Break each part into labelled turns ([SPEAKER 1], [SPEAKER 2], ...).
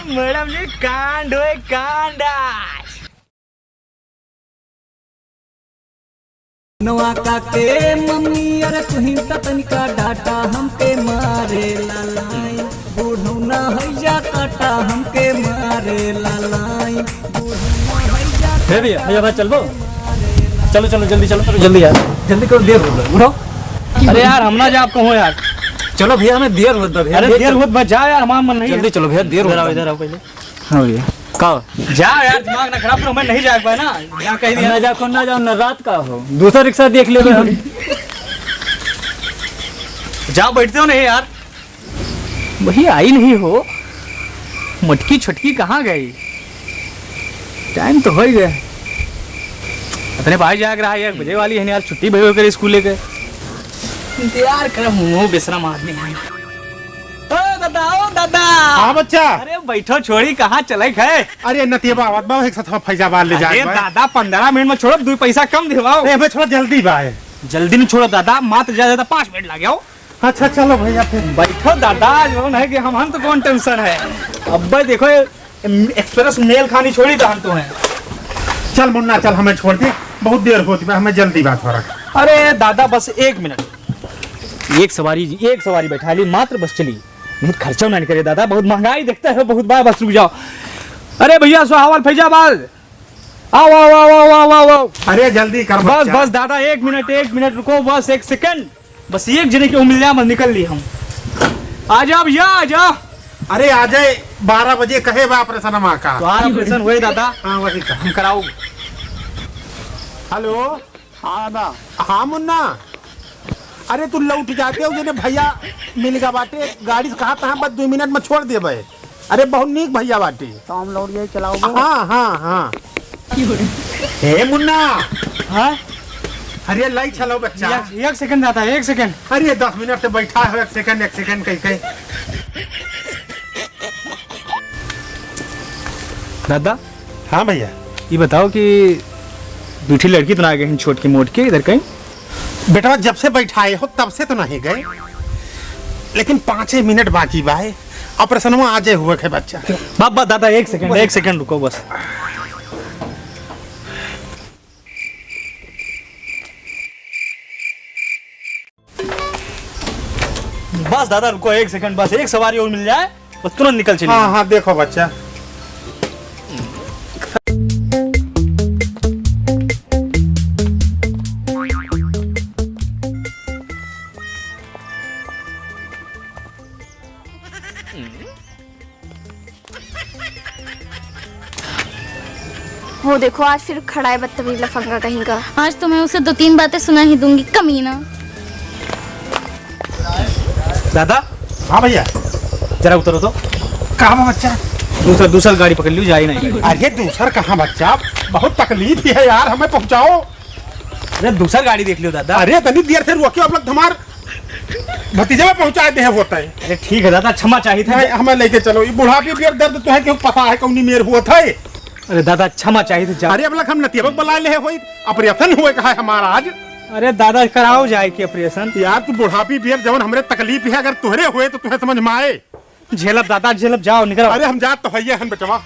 [SPEAKER 1] Madam जी कांड होए कांड।
[SPEAKER 2] नवा का के मम्मी अरे तुही तनिका डाटा हमके मारे लालाई बूढ़ौना हैया काटा हमके मारे लालाई
[SPEAKER 1] है भैया भैया भाई चलो चलो चलो जल्दी चलो जल्दी यार जल्दी करो देर हो गई उठो। अरे यार हम ना जा आप कहो यार। चलो भैया हमें देर होत भैया। अरे देर होत बच जा यार हमारा मन नहीं। जल्दी चलो भैया देर हो रहा है। इधर आओ पहले। हां भैया का जा यार दिमाग ना खराब करो। मैं नहीं जा पाए ना यहां कहीं दिया ना जा को ना जाओ ना रात का हो दूसरा रिक्शा देख लेबे हम। जा बैठते हो नहीं यार। वही आई नहीं हो। मटकी छटकी कहाँ गई? टाइम तो हो ही गया। अपने भाई जाग रहा है 1 बजे वाली है यार। छुट्टी भई कर स्कूल लेके यार कर मुंह बेशरम आदमी है। ओ दादा
[SPEAKER 3] हाँ बच्चा।
[SPEAKER 1] अरे बैठो छोड़ी कहाँ चले गए?
[SPEAKER 3] अरे नतिया आवत बा एक साथ फैजाबाद ले जाए।
[SPEAKER 1] अरे दादा 15 मिनट में छोड़ो 2 पैसा कम दिवाओ।
[SPEAKER 3] ए मैं थोड़ा जल्दी बा है।
[SPEAKER 1] जल्दी नहीं छोड़ो दादा मात्र ज्यादा 5 मिनट लगे आओ।
[SPEAKER 3] अच्छा चलो भैया फिर
[SPEAKER 1] बैठो दादा जो है कि हम तो कौन टेंशन है। अब भाई देखो एक्सप्रेस मेल खानी छोड़ी तो हम तो हैं।
[SPEAKER 3] चल मुन्ना चल हमें छोड़ दे बहुत देर होती है हमें जल्दी बात हो रहा।
[SPEAKER 1] अरे दादा बस 1 मिनट। एक सवारी बैठा ली मात्र बस चली। बहुत खर्चा नहीं करे दादा बहुत महंगाई देखता है बहुत बार। बस रुक जाओ। अरे भैया सोहावल फैजाबाद आओ आओ आओ आओ आओ आओ आओ।
[SPEAKER 3] अरे जल्दी कर
[SPEAKER 1] बस बस दादा 1 मिनट रुको बस 1 सेकंड। बस एक जने के मिल जाए निकल ली हम। आ जाओ भैया आ जाओ।
[SPEAKER 3] अरे आ जाए 12 बजे कहे बा ऑपरेशन माँ का।
[SPEAKER 1] तो ऑपरेशन हुए दादा।
[SPEAKER 3] हाँ वही का
[SPEAKER 1] हम कराओ।
[SPEAKER 3] हेलो हाँ ना हाँ मुन्ना। अरे तू लौट जाते हो जिन्हें भैया मिल गया बाटे गाड़ी से कहा था बस 2 मिनट में छोड़ दे भाई। अरे बहुत नीक भैया बाटे
[SPEAKER 4] तो हम लौट जाए चलाओ।
[SPEAKER 3] हाँ हाँ हाँ हे मुन्ना।
[SPEAKER 1] हाँ
[SPEAKER 3] अरे लाई चलो बच्चा।
[SPEAKER 1] 1 सेकंड दादा 1 सेकंड।
[SPEAKER 3] अरे 10 मिनट से बैठा है 1 सेकंड कहीं
[SPEAKER 1] दादा।
[SPEAKER 3] हाँ भैया
[SPEAKER 1] ये बताओ कि दूसरी लड़की तो ना गई छोट की मोट के इधर कहीं?
[SPEAKER 3] बेटा जब से बैठाए हो तब से तो नहीं गए लेकिन 5 मिनट बाकी बा है ऑपरेशन में आज हुआ है बच्चा।
[SPEAKER 1] बाबा दादा 1 सेकंड रुको बस। बस दादा रुको 1 सेकंड बस। एक सवारी और मिल जाए बस तुरंत निकल चलिए।
[SPEAKER 3] हाँ हाँ देखो बच्चा।
[SPEAKER 5] वो देखो आज फिर खड़ा है बदतमीज लफंगा कहीं का।
[SPEAKER 6] आज तो मैं उसे 2-3 बातें सुना ही दूंगी कमीना।
[SPEAKER 1] दादा
[SPEAKER 3] हाँ भैया
[SPEAKER 1] जरा उतरो तो।
[SPEAKER 3] कहाँ बच्चा?
[SPEAKER 1] दूसरा गाड़ी पकड़ ली जाए नहीं।
[SPEAKER 3] अरे दूसरा कहाँ बच्चा बहुत तकलीफ है यार हमें पहुँचाओ।
[SPEAKER 1] अरे दूसरा गाड़ी देख लियो दादा।
[SPEAKER 3] अरे तनी देर से रोके आप लोग हमार भतीजे में पहुँचा दे होता है।
[SPEAKER 1] अरे ठीक है दादा क्षमा चाहिए था।
[SPEAKER 3] हमें लेके चलो ये बुढ़ापे भी दर्द तो है क्यों पता है कौन मेर हुआ था।
[SPEAKER 1] अरे दादा क्षमा चाहिए थे।
[SPEAKER 3] अरे अब लग हम नतिया बुला ले हुई ऑपरेशन हुए कहा है हमारा आज।
[SPEAKER 1] अरे दादा कराओ जाए कि ऑपरेशन।
[SPEAKER 3] यार तू बुढ़ापी भी जवन हमरे तकलीफ है अगर तुहरे हुए तो तुम्हें समझ में आए।
[SPEAKER 1] झेलब दादा झेलब जाओ निकलो।
[SPEAKER 3] अरे हम जात तो है हम बेटवा।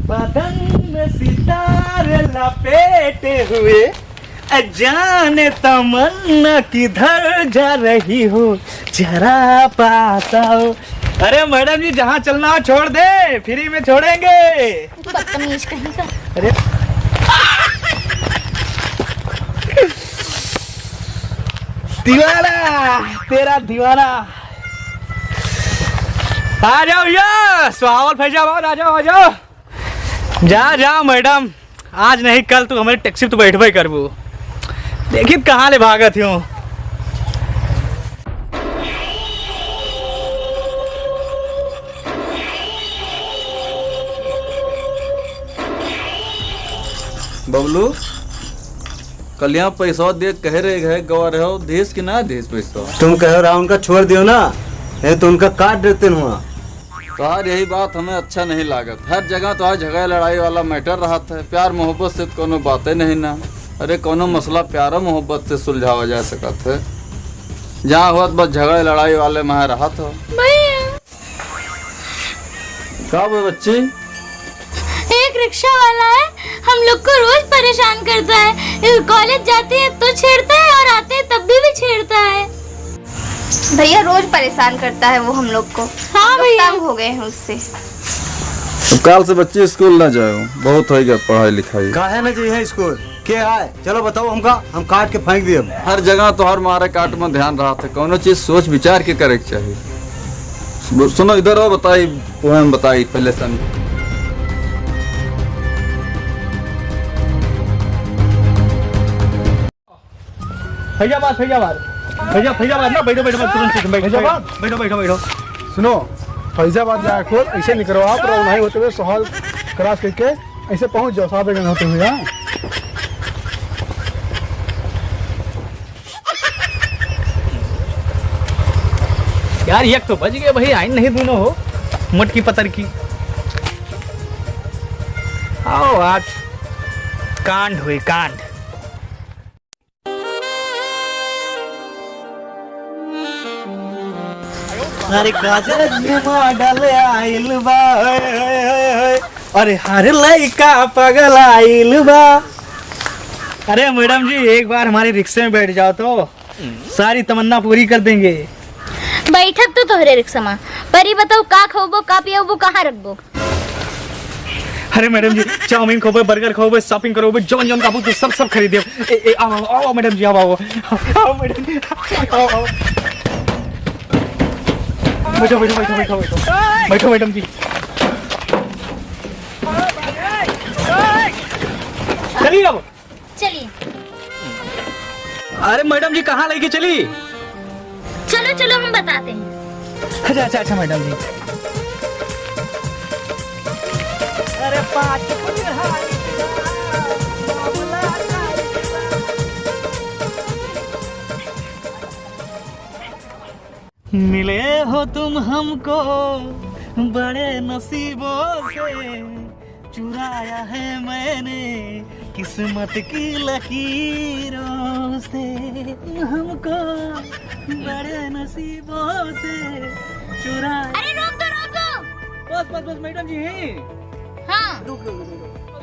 [SPEAKER 1] बदन में सितारे लपेटे हुए अजाने तमन्ना किधर जा रही हो जरा पाता हो। अरे मैडम जी जहाँ चलना हो छोड़ दे फ्री में छोड़ेंगे।
[SPEAKER 6] बदतमीज कहीं का।
[SPEAKER 1] अरे दीवाना तेरा दीवाना। आ जाओ भैया सुहावल फैजाबाद आ जाओ। जा मैडम आज नहीं कल तू हमारी टैक्सी तो बैठबे करबू। देखिए कहाँ ले भागत हूँ।
[SPEAKER 7] बबलू कल यहाँ पैसा दे कह रहे है गवा रहे हो देश की ना देश पैसा।
[SPEAKER 8] तुम कहो रहा उनका छोड़ दियो ना नहीं तो उनका काट देते हुआ।
[SPEAKER 7] तो यार यही बात हमें अच्छा नहीं लागत। हर जगह तो आज झगड़ा लड़ाई वाला मैटर रहा था। प्यार मोहब्बत से तो कोनो बातें नहीं ना। अरे कोनो मसला प्यारा मोहब्बत से सुलझावा जा सकत है। जहाँ हुआ बस झगड़े लड़ाई वाले में रहा था। क्या हुआ बच्ची?
[SPEAKER 6] एक रिक्शा वाला है, हम लोग को रोज परेशान करता है। कॉलेज जाते हैं तो छेड़ता है और आते हैं तब भी छेड़ता है।
[SPEAKER 5] भैया रोज परेशान करता है वो हम लोग को।
[SPEAKER 6] हाँ भैया,
[SPEAKER 5] तंग हो गए हैं उससे।
[SPEAKER 7] तो कल से बच्ची स्कूल ना जाओ, बहुत हो गया पढ़ाई लिखाई।
[SPEAKER 8] काहे ना चाहिए स्कूल क्या है? चलो बताओ हमका, हम काट के फेंक दिए।
[SPEAKER 7] हर जगह तो हर मारे काट में ध्यान रहा था। कोनो चीज सोच विचार के करे के चाहिए। सुनो इधर आओ, बताई पोएम बताई पहले समझ।
[SPEAKER 1] फैजाबाद ना, बैठो तुरंत बैठो।
[SPEAKER 4] सुनो, फैजाबाद जाए खोल ऐसे नहीं करो आप, नहीं होते हुए सोहल क्रॉस करके ऐसे पहुंच जाओ, साहब होते हुए। हाँ
[SPEAKER 1] यार एक तो बज गए भाई, आइन नहीं दोनों हो मटकी पतर की। आओ आज कांड हुई कांड।
[SPEAKER 8] अरे गाजर मॉडल आइल बा, अरे हर लइका पगल आइल बा।
[SPEAKER 1] अरे मैडम जी एक बार हमारे रिक्शे में बैठ जाओ तो सारी तमन्ना पूरी कर देंगे।
[SPEAKER 6] बैठक तो तोहरे रिक्शा में, पर ये बताओ का खोबो का पियोबो कहाँ रखबो?
[SPEAKER 1] अरे मैडम जी चाउमीन खोबे, बर्गर खोबे, शॉपिंग करोगे, जौन जौन काबू तो सब खरीदे। आओ मैडम जी, आओ मैडम जी, आओ। बैठो मैडम जी। चलिए अब।
[SPEAKER 6] चलिए।
[SPEAKER 1] अरे मैडम जी कहाँ लेके चली?
[SPEAKER 6] चलो हम बताते हैं।
[SPEAKER 1] अच्छा मैडम जी। अरे मिले हो तुम हमको बड़े नसीबों से, चुराया है मैंने किस्मत की लकीरों से। हमको बड़े नसीबों से चुराया।
[SPEAKER 6] अरे रोक दो।
[SPEAKER 1] बस मैडम जी।
[SPEAKER 6] हाँ
[SPEAKER 1] तो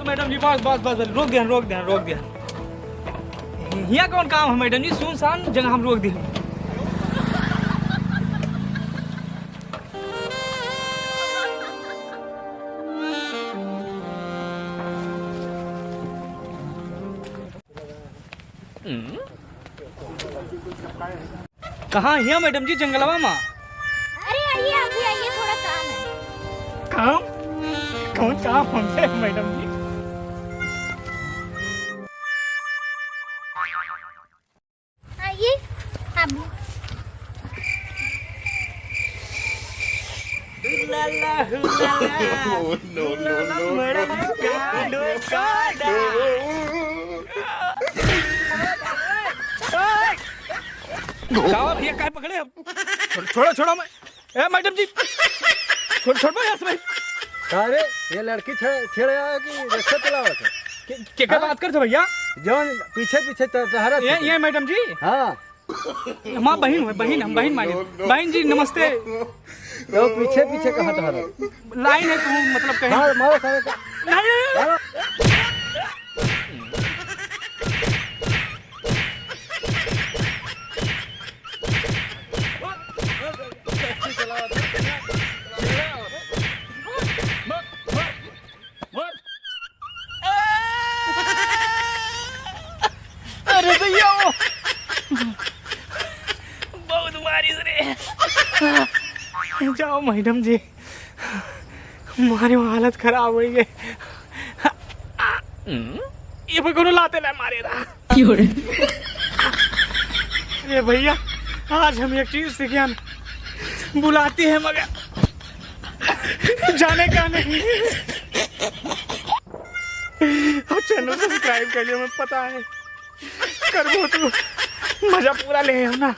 [SPEAKER 1] मैडम जी बस रोक दिया। यहाँ कौन काम है मैडम जी? सुनसान जगह हम रोक दिए। कहाँ है मैडम जी? जंगलवा में।
[SPEAKER 6] अरे आइए, थोड़ा काम है।
[SPEAKER 1] काम? कौन काम हमसे मैडम जी?
[SPEAKER 6] आइए अब।
[SPEAKER 1] भैया काय पकड़े अब? छोड़ो मैं। ए मैडम जी छोड़ भाई।
[SPEAKER 4] अरे ये लड़की छेड़ आया कि रिक्शा चलावत है?
[SPEAKER 1] क्या बात करते भैया?
[SPEAKER 4] जौन पीछे तहरा
[SPEAKER 1] ये मैडम जी।
[SPEAKER 4] हाँ
[SPEAKER 1] माँ बहन हम बहन मानी। बहन जी नमस्ते।
[SPEAKER 4] तो पीछे कहाँ तहरा
[SPEAKER 1] लाइन है तू मतलब कहीं?
[SPEAKER 4] हाँ मारो सारे का।
[SPEAKER 1] नहीं। अरे भैया बहुत बारिश रे। जाओ मैडम जी, हमारी हालत खराब हो गई। ये पे कोनो लाते ला मारे रहा। अरे भैया आज हम एक चीज सीखे, बुलाती है मगर जाने का नहीं। और चैनल सब्सक्राइब कर लिया, मैं पता है कर वो तो मजा पूरा ले हम ना।